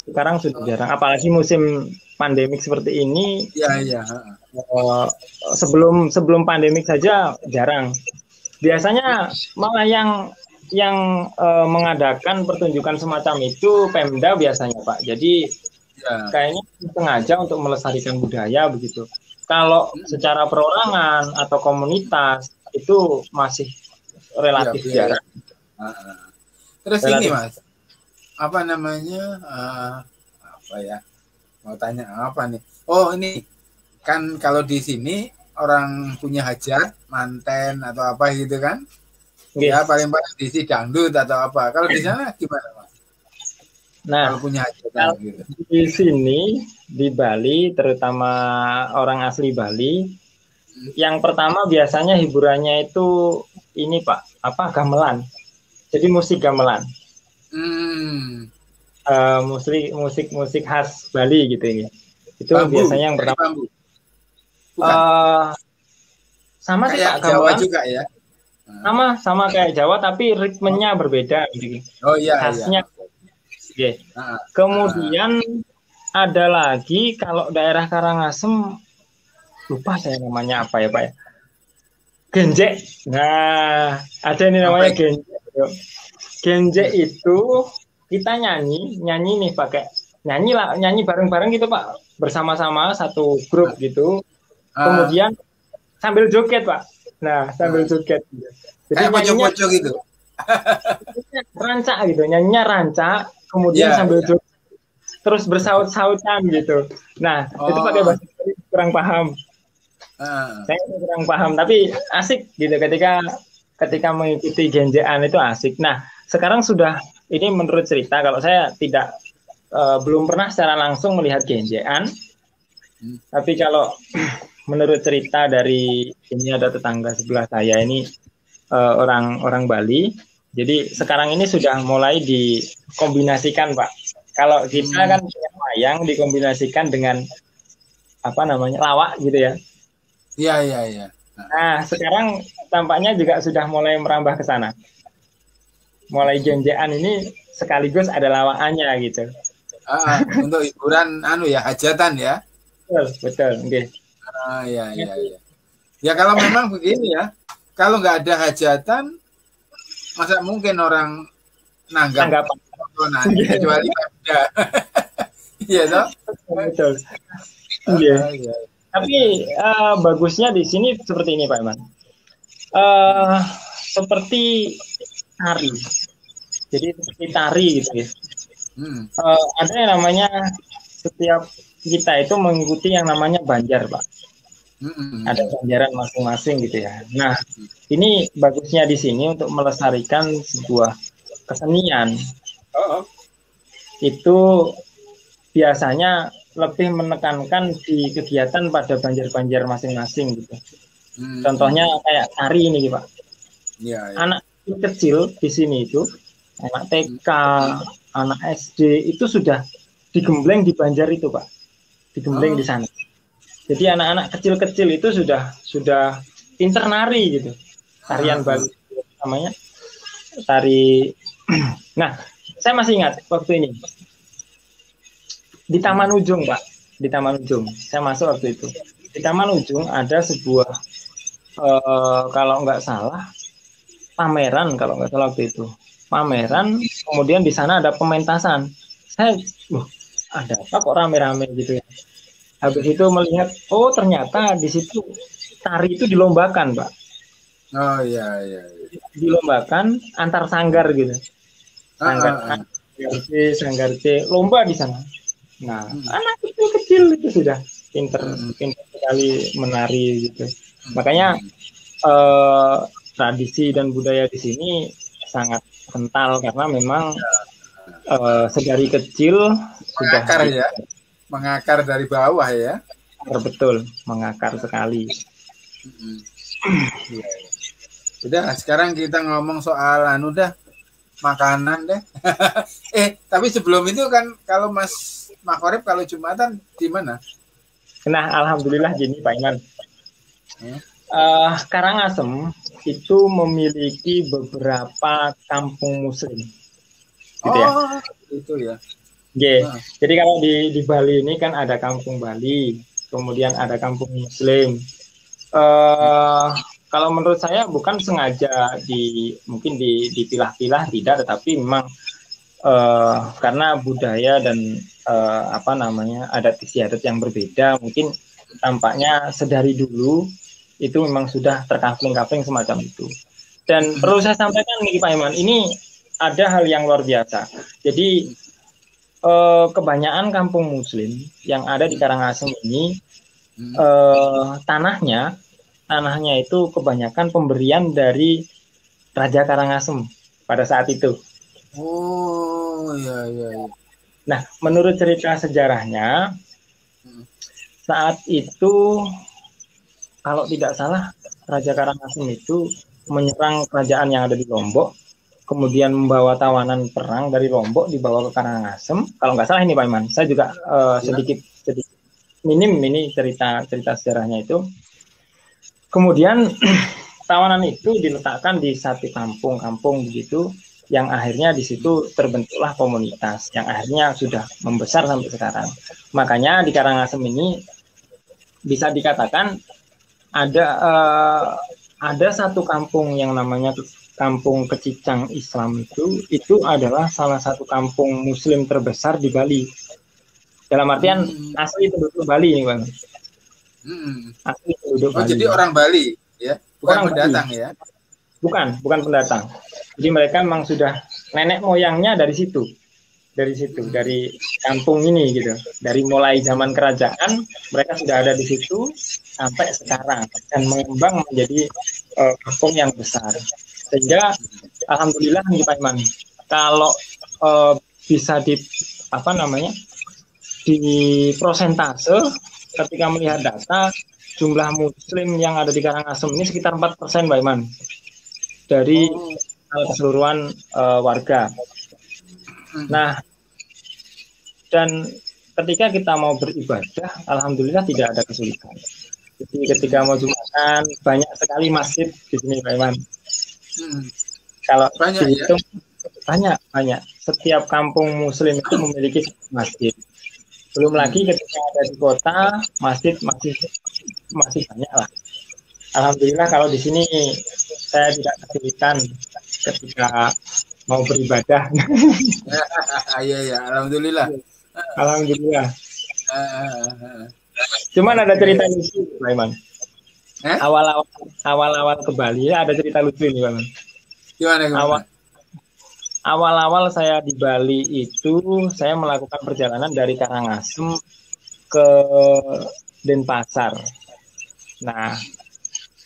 Sekarang sudah jarang. Apalagi musim pandemik seperti ini. Iya iya. Sebelum pandemik saja jarang. Biasanya malah yang mengadakan pertunjukan semacam itu Pemda biasanya, Pak. Jadi kayaknya sengaja untuk melestarikan budaya begitu. Kalau secara perorangan atau komunitas itu masih relatif jarang. Terus relatif. Ini Mas, apa namanya? Apa ya? Mau tanya apa nih? Oh ini kan kalau di sini orang punya hajat, manten atau apa gitu kan? Ya paling-paling diisi dangdut atau apa. Kalau di sana gimana, Mas? Nah, kalau punya hajatan, gitu. Di sini di Bali, terutama orang asli Bali, yang pertama biasanya hiburannya itu ini Pak, gamelan. Jadi musik gamelan. Musik khas Bali gitu ini. Itu bambu, biasanya yang pertama. Sama sih Pak, gamelan juga ya. Sama kayak Jawa tapi ritmenya berbeda gitu. Oh iya. Khasnya. Iya. Kemudian ada lagi kalau daerah Karangasem lupa saya namanya apa ya Pak ya. Genjek. Nah, ada ini namanya genjek. Genjek itu kita nyanyi nih pakai nyanyi bareng-bareng gitu Pak, bersama-sama satu grup gitu. Kemudian sambil joget Pak. Nah, sambil joget. Jadi nyanyinya gitu. Rancak gitu, nyanyinya rancak, kemudian sambil joget. Terus bersaut-sautan gitu. Nah, itu pakai bahasa Inggris kurang paham. Saya kurang paham, tapi asik gitu ketika mengikuti genjekan itu asik. Nah, sekarang sudah ini menurut cerita, kalau saya belum pernah secara langsung melihat genjekan, tapi kalau menurut cerita dari ini ada tetangga sebelah saya ini orang Bali, jadi sekarang ini sudah mulai dikombinasikan Pak. Kalau kita kan wayang dikombinasikan dengan lawak gitu ya. Iya. Nah sekarang tampaknya juga sudah mulai merambah ke sana. Mulai genjekan ini sekaligus ada lawakannya gitu. Untuk hiburan hajatan ya. Betul. Okay. Iya. Ya kalau memang begini ya, kalau nggak ada hajatan, masa mungkin orang nanggap kecuali ada. Iya toh? Betul. Iya. Tapi bagusnya di sini seperti ini Pak Iman. Seperti tari. Jadi seperti tari gitu ya. Ada yang namanya setiap kita itu mengikuti yang namanya banjar Pak. Ada banjaran masing-masing gitu ya. Nah, ini bagusnya di sini untuk melestarikan sebuah kesenian. Itu biasanya lebih menekankan di kegiatan pada banjar-banjar masing-masing gitu. Contohnya kayak tari ini Pak. Anak kecil di sini itu, anak TK, anak SD itu sudah digembleng di banjar itu Pak. Digembleng di sana. Jadi anak-anak kecil-kecil itu sudah pinter nari gitu. Tarian Bali namanya. Tari. Nah, saya masih ingat waktu ini. Di Taman Ujung, Pak. Di Taman Ujung. Saya masuk waktu itu. Di Taman Ujung ada sebuah kalau nggak salah pameran kalau nggak salah waktu itu. Pameran, kemudian di sana ada pementasan. Saya ada apa kok rame-rame gitu ya. Habis itu melihat, ternyata di situ tari itu dilombakan, Pak. Oh iya. Dilombakan antar sanggar gitu. Sanggar A, Sanggar C, lomba di sana. Nah, anak kecil itu sudah pinter sekali menari gitu. Makanya tradisi dan budaya di sini sangat kental karena memang sedari kecil mengakar sudah ya, mengakar dari bawah ya. Betul, mengakar sekali. Udah, sekarang kita ngomong soal makanan deh. Tapi sebelum itu kan kalau Mas Makorib kalau Jumatan di mana? Nah, alhamdulillah gini Pak Iman. Karangasem itu memiliki beberapa kampung muslim. Gitu ya. Itu ya. Jadi kalau di Bali ini kan ada kampung Bali, kemudian ada kampung muslim. Kalau menurut saya bukan sengaja mungkin dipilah-pilah tidak, tetapi memang karena budaya dan adat istiadat yang berbeda, mungkin tampaknya sedari dulu itu memang sudah terkapling-kapling semacam itu. Dan perlu saya sampaikan nih Pak Iman, ini ada hal yang luar biasa. Jadi kebanyakan kampung muslim yang ada di Karangasem ini tanahnya itu kebanyakan pemberian dari Raja Karangasem pada saat itu. Oh iya. Nah, menurut cerita sejarahnya saat itu kalau tidak salah Raja Karangasem itu menyerang kerajaan yang ada di Lombok, kemudian membawa tawanan perang dari Lombok dibawa ke Karangasem. Kalau nggak salah ini Pak Iman, saya juga sedikit minim ini cerita sejarahnya itu. Kemudian tawanan itu diletakkan di satu kampung begitu, yang akhirnya di situ terbentuklah komunitas yang akhirnya sudah membesar sampai sekarang. Makanya di Karangasem ini bisa dikatakan ada satu kampung yang namanya Kampung Kecicang Islam itu adalah salah satu kampung muslim terbesar di Bali. Dalam artian asli penduduk Bali nih Bang. Asli penduduk Bali. Jadi orang Bali ya, bukan orang pendatang Bali. Ya. Bukan pendatang. Jadi mereka memang sudah nenek moyangnya dari situ, dari kampung ini gitu. Dari mulai zaman kerajaan mereka sudah ada di situ sampai sekarang dan mengembang menjadi kampung yang besar. Sehingga alhamdulillah nih Pak Iman, kalau bisa di prosentase ketika melihat data jumlah muslim yang ada di Karangasem ini sekitar 4% Pak Iman dari keseluruhan warga. Nah, dan ketika kita mau beribadah, alhamdulillah tidak ada kesulitan. Jadi ketika mau Jumatan, banyak sekali masjid di sini Pak Iman. Kalau dihitung banyak. Setiap kampung muslim itu memiliki masjid. Belum lagi ketika ada di kota, masjid masih banyak lah. Alhamdulillah kalau di sini saya tidak kesulitan ketika mau beribadah. Iya, alhamdulillah. Alhamdulillah. Cuman ada cerita lucu, Pak Iman. Awal-awal ke Bali ada cerita lucu nih, Pak Iman. Gimana? Awal-awal saya di Bali itu saya melakukan perjalanan dari Karangasem ke Denpasar. Nah,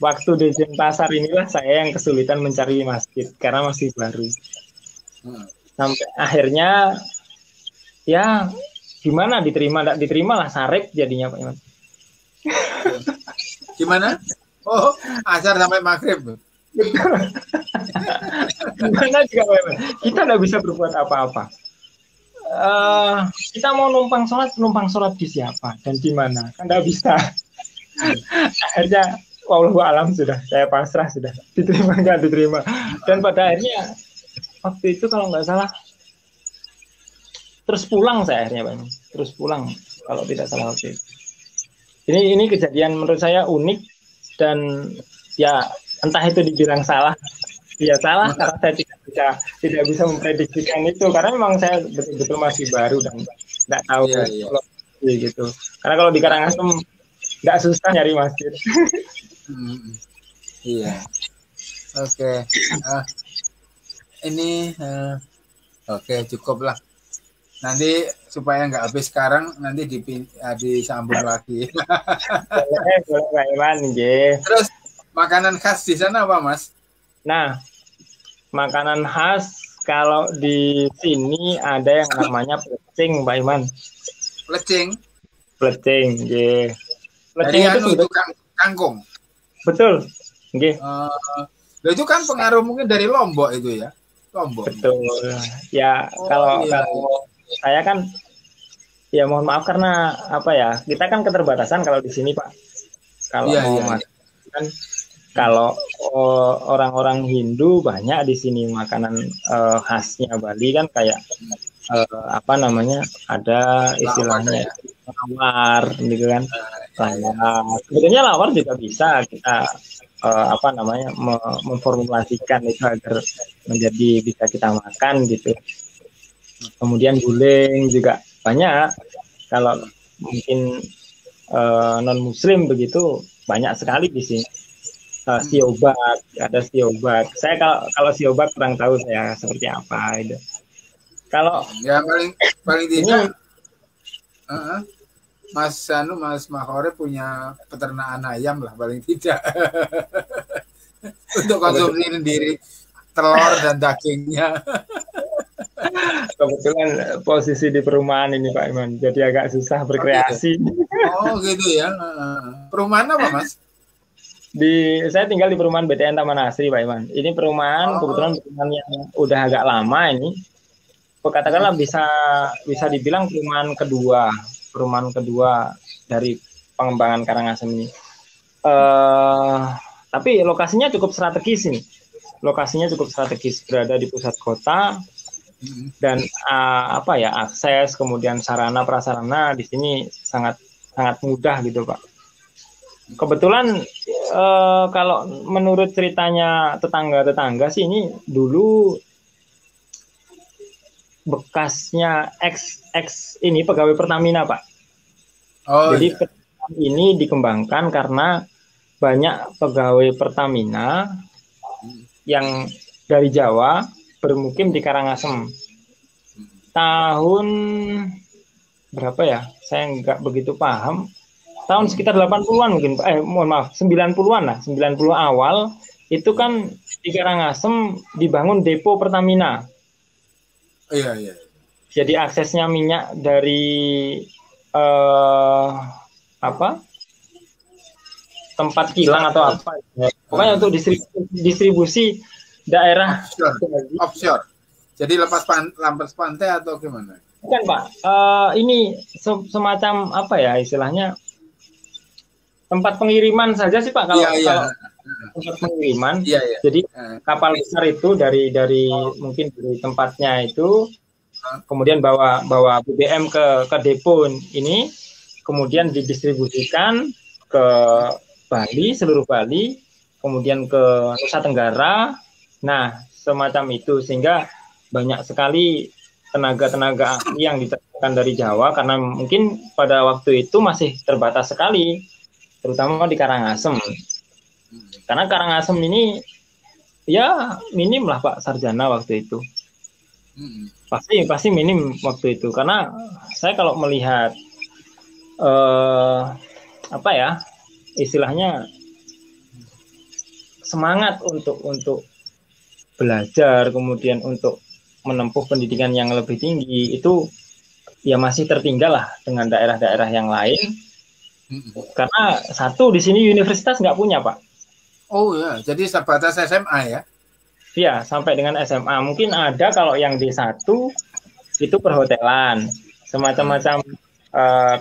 waktu di Denpasar inilah saya yang kesulitan mencari masjid karena masih baru. Sampai akhirnya ya gimana diterima, tidak diterima lah sarip jadinya Pak Iman. Gimana? Oh, asar sampai maghrib. Gimana juga Pak Iman? Kita tidak bisa berbuat apa-apa. Kita mau numpang sholat di siapa dan di mana? Kan tidak bisa. Akhirnya wallahu alam sudah, saya pasrah sudah, diterima nggak diterima. Dan pada akhirnya waktu itu kalau nggak salah terus pulang saya akhirnya Pak. Terus pulang kalau tidak salah waktu itu. Ini kejadian menurut saya unik dan ya entah itu dibilang salah. Ya salah karena saya tidak bisa memprediksikan itu karena memang saya betul-betul masih baru dan tidak tahu gitu. Karena kalau di Karangasem nggak susah nyari masjid. Iya. Oke. Ini Oke, cukup lah. Nanti supaya nggak habis sekarang, nanti disambung lagi. Boleh, boleh Pak Iwan, nggih. Terus makanan khas di sana apa, Mas? Nah, makanan khas kalau di sini ada yang namanya plecing, Pak Iman. Plecing. Plecing, nggih. Plecing Dari itu kangkung. Betul, nggih. Itu kan pengaruh mungkin dari Lombok itu ya. Lombok. Betul. Ya, kalau saya kan ya mohon maaf karena apa ya, kita kan keterbatasan kalau di sini Pak. Kalau kan kalau orang-orang Hindu banyak di sini makanan khasnya Bali kan kayak apa namanya, ada istilahnya lawar gitu kan. Lawar. Sebenarnya lawar juga bisa kita apa namanya memformulasikan itu agar menjadi bisa kita makan gitu. Kemudian guling juga banyak. Kalau mungkin non Muslim begitu banyak sekali di sini. Siobat, ada siobat. Saya kalau siobat kurang tahu saya seperti apa itu. Kalau ya paling tidak Mas Mahore punya peternakan ayam lah paling tidak untuk konsumsi sendiri, telur dan dagingnya. Kebetulan posisi di perumahan ini Pak Iman, jadi agak susah berkreasi. Oh gitu ya. Perumahan apa Mas? Saya tinggal di perumahan BTN Taman Asri Pak Iman. Ini perumahan kebetulan perumahan yang udah agak lama ini. Katakanlah bisa dibilang perumahan kedua dari pengembangan Karangasem ini. Tapi lokasinya cukup strategis ini. Lokasinya cukup strategis, berada di pusat kota dan apa ya, akses kemudian sarana prasarana di sini sangat mudah gitu Pak. Kebetulan kalau menurut ceritanya tetangga sih, ini dulu bekasnya ex ini pegawai Pertamina Pak. Jadi ini dikembangkan karena banyak pegawai Pertamina yang dari Jawa bermukim di Karangasem. Tahun berapa ya? Saya nggak begitu paham. Tahun sekitar 80-an mungkin, mohon maaf, 90-an lah, 90 awal itu kan di Karangasem dibangun depo Pertamina. Iya. Jadi aksesnya minyak dari tempat kilang atau apa, pokoknya untuk distribusi daerah offshore. Jadi lepas pantai atau gimana? Bukan Pak, ini semacam apa ya istilahnya, tempat pengiriman saja sih Pak kalau tempat pengiriman. Jadi kapal besar itu dari mungkin dari tempatnya itu kemudian bawa BBM ke depo ini, kemudian didistribusikan ke Bali, seluruh Bali, kemudian ke Nusa Tenggara. Nah, semacam itu, sehingga banyak sekali tenaga ahli yang didatangkan dari Jawa karena mungkin pada waktu itu masih terbatas sekali, terutama di Karangasem. Karena Karangasem ini ya minim lah Pak sarjana waktu itu. Pasti minim waktu itu, karena saya kalau melihat apa ya istilahnya semangat untuk belajar kemudian untuk menempuh pendidikan yang lebih tinggi itu ya masih tertinggal lah dengan daerah-daerah yang lain. Karena satu di sini universitas nggak punya Pak. Oh ya, jadi sebatas SMA ya? Iya, sampai dengan SMA. Mungkin ada kalau yang D1 itu perhotelan, semacam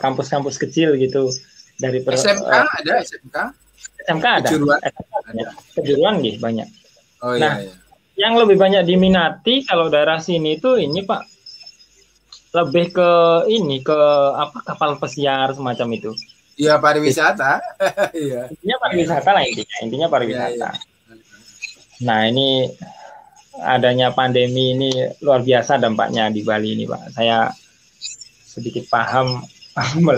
kampus-kampus kecil gitu. Dari SMK ada SMK? SMK ada. Kejuruan gitu banyak. Oh nah, iya. Yang lebih banyak diminati kalau daerah sini itu ini Pak, lebih ke ini ke apa, kapal pesiar semacam itu. Iya, pariwisata. Iya. Intinya pariwisata lah intinya pariwisata. Nah, ini adanya pandemi ini luar biasa dampaknya di Bali ini Pak. Saya sedikit paham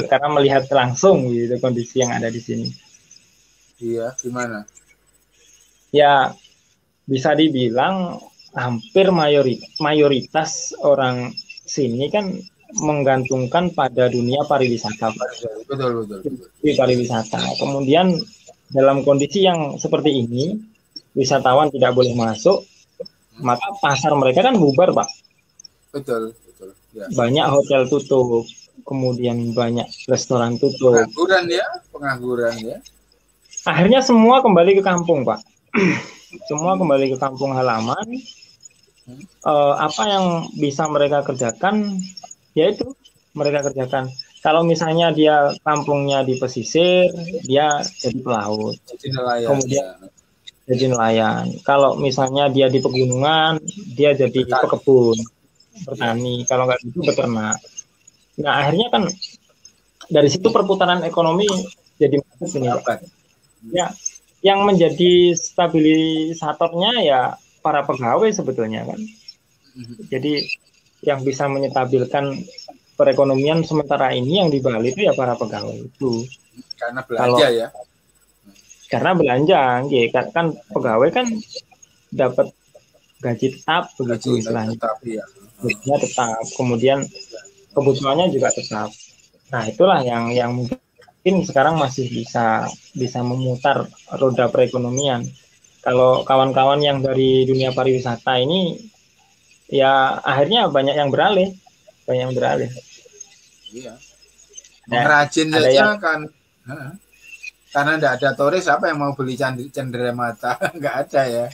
karena melihat langsung gitu kondisi yang ada di sini. Iya, gimana? Ya bisa dibilang hampir mayoritas orang sini kan menggantungkan pada dunia pariwisata. Betul. Di pariwisata. Kemudian dalam kondisi yang seperti ini, wisatawan tidak boleh masuk, maka pasar mereka kan bubar, Pak. Betul. Ya. Banyak hotel tutup, kemudian banyak restoran tutup. Pengangguran ya. Akhirnya semua kembali ke kampung, Pak. Semua kembali ke kampung halaman. Apa yang bisa mereka kerjakan, yaitu mereka kerjakan. Kalau misalnya dia kampungnya di pesisir, dia jadi pelaut. Kemudian jadi nelayan. Kalau misalnya dia di pegunungan, dia jadi pekebun, petani. Kalau nggak gitu beternak. Nah, akhirnya kan dari situ perputaran ekonomi jadi macet ini. Ya, yang menjadi stabilisatornya ya para pegawai sebetulnya kan. Jadi yang bisa menyetabilkan perekonomian sementara ini yang di Bali itu ya para pegawai itu. Karena belanja ya. Karena belanja, kan pegawai kan dapat gaji tetap begitu istilahnya. Gajinya tetap, kemudian kebutuhannya juga tetap. Nah, itulah yang mungkin sekarang masih bisa memutar roda perekonomian. Kalau kawan-kawan yang dari dunia pariwisata ini ya akhirnya banyak yang beralih. Iya. Pengrajin saja kan. Karena tidak ada turis, apa yang mau beli cenderamata? Nggak ada ya.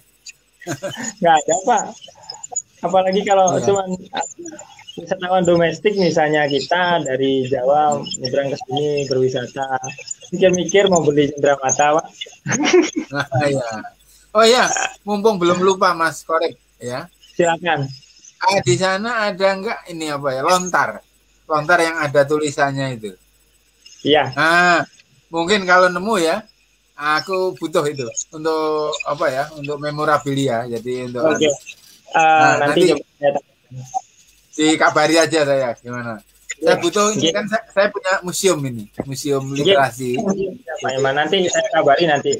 Nggak ada, Pak. Apalagi kalau cuman wisatawan domestik, misalnya kita dari Jawa nyebrang ke sini berwisata, mikir-mikir mau beli cenderamata, Pak. Ya. Oh ya, mumpung belum lupa Mas Korek ya. Silakan. Di sana ada enggak ini apa ya, lontar yang ada tulisannya itu? Iya. Nah, mungkin kalau nemu ya, aku butuh itu untuk apa ya, untuk memorabilia. Jadi untuk nanti dikabari aja saya gimana. Saya butuh ini kan saya punya museum literasi. Pak Iman, nanti saya kabari nanti.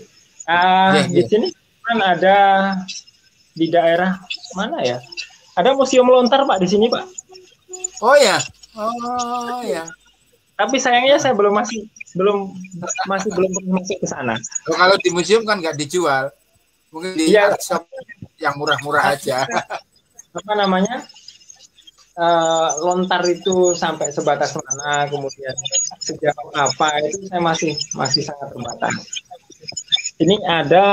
Di sini kan ada di daerah mana ya? Ada museum lontar, Pak, di sini, Pak. Oh ya. Tapi sayangnya saya masih belum pernah masuk ke sana. Kalau di museum kan nggak dijual, mungkin di shop yang murah-murah aja. Apa namanya? Lontar itu sampai sebatas mana, kemudian sejauh apa, itu saya masih sangat terbatas. Ini ada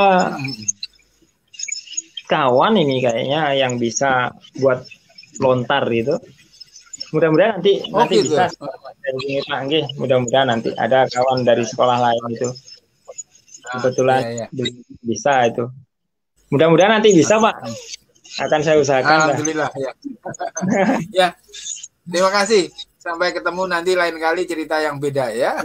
kawan ini kayaknya yang bisa buat lontar itu. Mudah-mudahan nanti gitu. Bisa panggil. Mudah-mudahan nanti ada kawan dari sekolah lain itu. Kebetulan bisa itu. Mudah-mudahan nanti bisa, Pak. Akan saya usahakan. Alhamdulillah ya. Ya. Terima kasih. Sampai ketemu nanti lain kali cerita yang beda ya.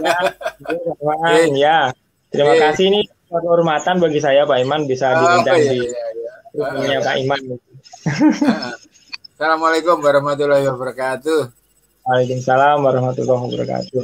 Ya. Terima kasih, ini kehormatan bagi saya Pak Iman bisa diundang di rumahnya Pak Iman. Assalamualaikum warahmatullahi wabarakatuh. Waalaikumsalam warahmatullahi wabarakatuh.